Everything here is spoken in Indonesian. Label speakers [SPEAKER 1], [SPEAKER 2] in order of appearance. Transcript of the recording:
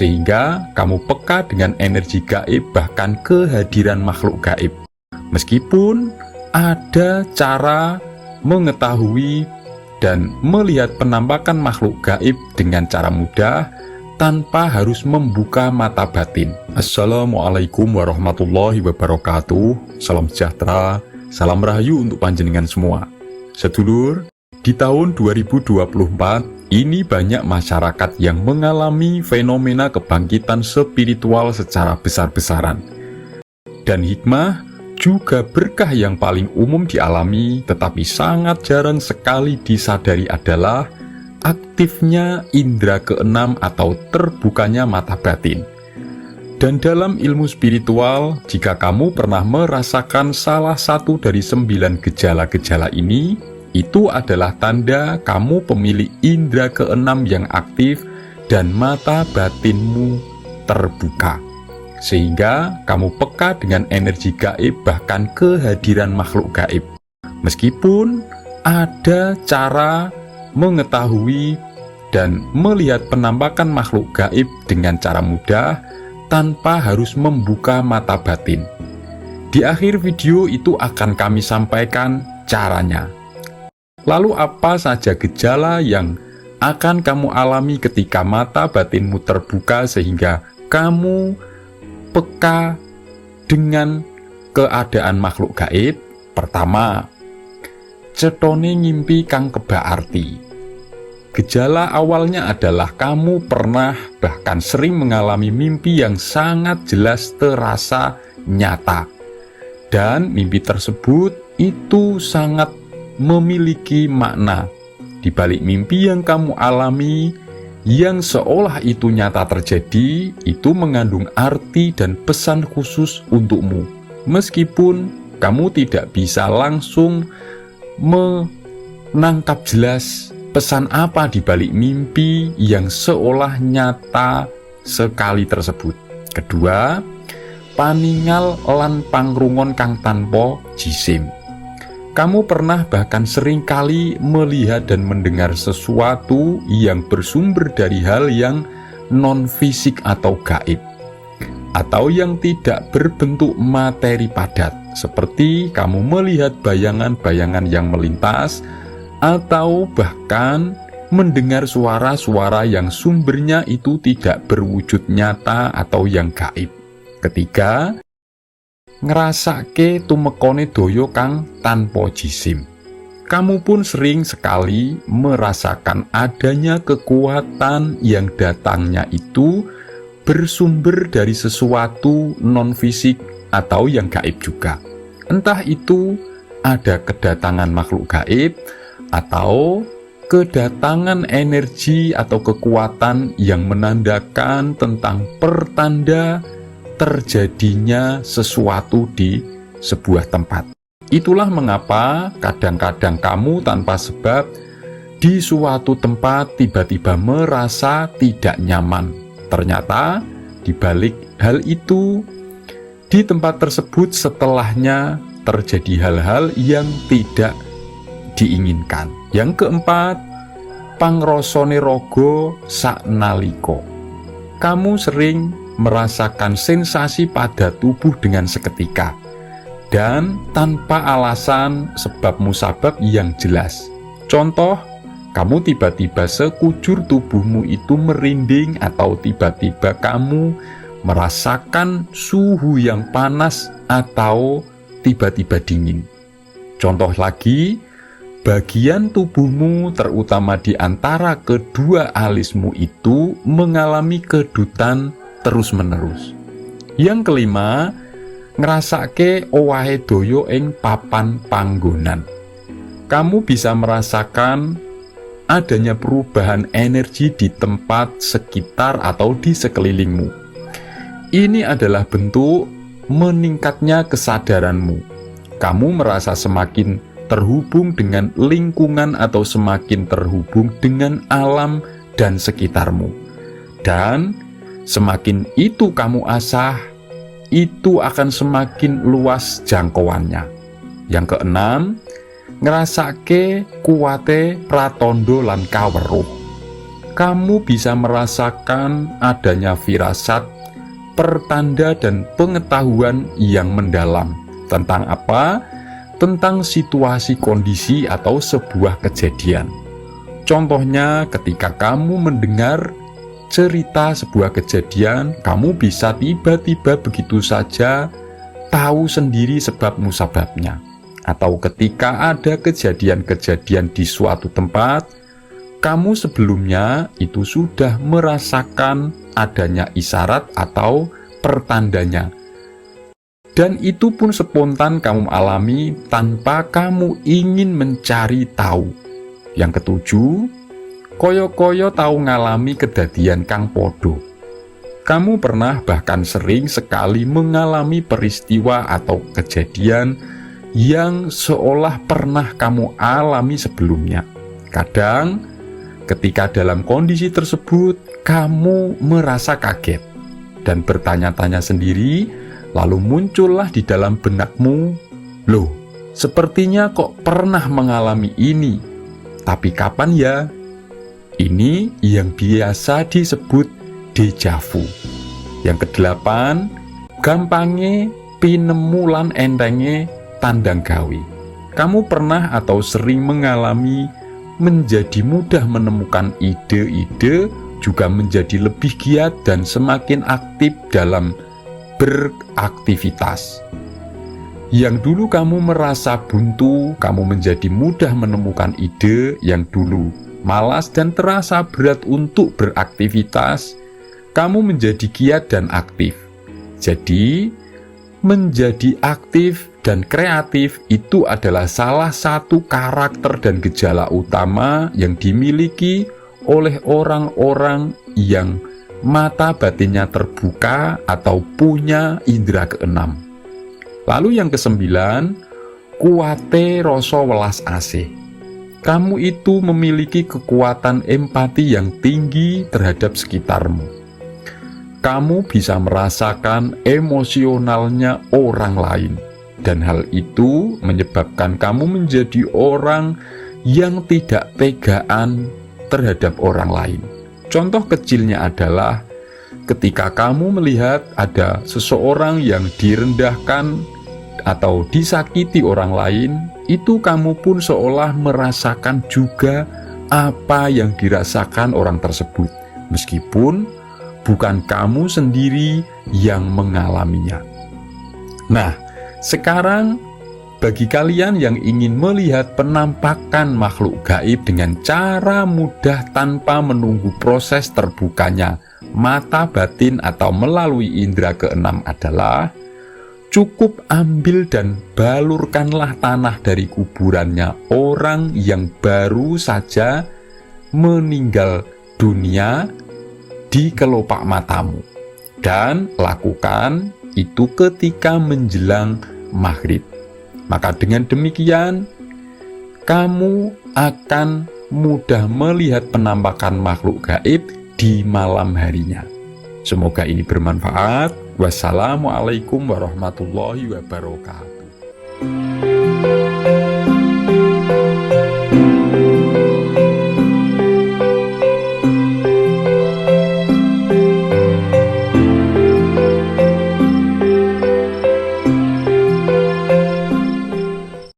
[SPEAKER 1] sehingga kamu peka dengan energi gaib bahkan kehadiran makhluk gaib. Meskipun ada cara mengetahui dan melihat penampakan makhluk gaib dengan cara mudah tanpa harus membuka mata batin. Assalamualaikum warahmatullahi wabarakatuh. Salam sejahtera, salam rahayu untuk panjenengan semua. Sedulur, di tahun 2024 ini banyak masyarakat yang mengalami fenomena kebangkitan spiritual secara besar-besaran. Dan hikmah juga berkah yang paling umum dialami tetapi sangat jarang sekali disadari adalah aktifnya indera keenam atau terbukanya mata batin. Dan dalam ilmu spiritual, jika kamu pernah merasakan salah satu dari 9 gejala-gejala ini, itu adalah tanda kamu pemilik indera keenam yang aktif dan mata batinmu terbuka. Sehingga kamu peka dengan energi gaib bahkan kehadiran makhluk gaib. Meskipun ada cara mengetahui dan melihat penampakan makhluk gaib dengan cara mudah tanpa harus membuka mata batin. Di akhir video itu akan kami sampaikan caranya. Lalu apa saja gejala yang akan kamu alami ketika mata batinmu terbuka sehingga kamu peka dengan keadaan makhluk gaib? Pertama, cetone ngimpi kang kebak arti. Gejala awalnya adalah kamu pernah bahkan sering mengalami mimpi yang sangat jelas terasa nyata. Dan mimpi tersebut itu sangat memiliki makna. Di balik mimpi yang kamu alami, yang seolah itu nyata terjadi, itu mengandung arti dan pesan khusus untukmu. Meskipun kamu tidak bisa langsung menangkap jelas pesan apa di balik mimpi yang seolah nyata sekali tersebut. Kedua, paningal lan pangrungon kang tanpa jisim. Kamu pernah bahkan sering kali melihat dan mendengar sesuatu yang bersumber dari hal yang non-fisik atau gaib, atau yang tidak berbentuk materi padat, seperti kamu melihat bayangan-bayangan yang melintas, atau bahkan mendengar suara-suara yang sumbernya itu tidak berwujud nyata atau yang gaib. Ketiga, ngrasake tumekone doyo kang tanpa jisim. Kamu pun sering sekali merasakan adanya kekuatan yang datangnya itu bersumber dari sesuatu non-fisik atau yang gaib juga. Entah itu ada kedatangan makhluk gaib atau kedatangan energi atau kekuatan yang menandakan tentang pertanda terjadinya sesuatu di sebuah tempat. Itulah mengapa kadang-kadang kamu tanpa sebab di suatu tempat tiba-tiba merasa tidak nyaman. Ternyata di balik hal itu, di tempat tersebut setelahnya terjadi hal-hal yang tidak diinginkan. Yang keempat, pangrosone rogo saknaliko. Kamu sering merasakan sensasi pada tubuh dengan seketika dan tanpa alasan sebab musabab yang jelas. Contoh, kamu tiba-tiba sekujur tubuhmu itu merinding atau tiba-tiba kamu merasakan suhu yang panas atau tiba-tiba dingin. Contoh lagi, bagian tubuhmu terutama di antara kedua alismu itu mengalami kedutan terus-menerus. Yang kelima, ngrasake owahe doyo ing papan panggonan. Kamu bisa merasakan adanya perubahan energi di tempat sekitar atau di sekelilingmu. Ini adalah bentuk meningkatnya kesadaranmu. Kamu merasa semakin terhubung dengan lingkungan atau semakin terhubung dengan alam dan sekitarmu. Dan semakin itu kamu asah, itu akan semakin luas jangkauannya. Yang keenam, ngrasake kuwate pratondo lan kaweruh. kamu bisa merasakan adanya firasat, pertanda dan pengetahuan yang mendalam. Tentang apa? Tentang situasi, kondisi, atau sebuah kejadian. Contohnya ketika kamu mendengar cerita sebuah kejadian, kamu bisa tiba-tiba begitu saja tahu sendiri sebab musababnya. Atau ketika ada kejadian-kejadian di suatu tempat, kamu sebelumnya itu sudah merasakan adanya isyarat atau pertandanya. Dan itu pun spontan kamu alami tanpa kamu ingin mencari tahu. Yang ketujuh, koyo-koyo tahu ngalami kedadian kang podo. Kamu pernah bahkan sering sekali mengalami peristiwa atau kejadian yang seolah pernah kamu alami sebelumnya. Kadang, ketika dalam kondisi tersebut, kamu merasa kaget dan bertanya-tanya sendiri, lalu muncullah di dalam benakmu, "Loh, sepertinya kok pernah mengalami ini, tapi kapan ya?" Ini yang biasa disebut deja vu. Yang kedelapan, gampange pinemu lan entenge tandang gawe. Kamu pernah atau sering mengalami menjadi mudah menemukan ide-ide, juga menjadi lebih giat dan semakin aktif dalam beraktivitas. Yang dulu kamu merasa buntu, kamu menjadi mudah menemukan ide. Yang dulu malas dan terasa berat untuk beraktivitas, kamu menjadi giat dan aktif. Jadi, menjadi aktif dan kreatif itu adalah salah satu karakter dan gejala utama yang dimiliki oleh orang-orang yang mata batinnya terbuka atau punya indera keenam. Lalu yang kesembilan, kuate rasa welas asih. Kamu itu memiliki kekuatan empati yang tinggi terhadap sekitarmu. Kamu bisa merasakan emosionalnya orang lain, dan hal itu menyebabkan kamu menjadi orang yang tidak tegaan terhadap orang lain. Contoh kecilnya adalah ketika kamu melihat ada seseorang yang direndahkan atau disakiti orang lain, itu kamu pun seolah merasakan juga apa yang dirasakan orang tersebut, meskipun bukan kamu sendiri yang mengalaminya. Nah, sekarang bagi kalian yang ingin melihat penampakan makhluk gaib dengan cara mudah tanpa menunggu proses terbukanya mata batin atau melalui indera keenam adalah cukup ambil dan balurkanlah tanah dari kuburannya orang yang baru saja meninggal dunia di kelopak matamu, dan lakukan itu ketika menjelang maghrib. Maka dengan demikian kamu akan mudah melihat penampakan makhluk gaib di malam harinya. Semoga ini bermanfaat. Wassalamualaikum warahmatullahi wabarakatuh.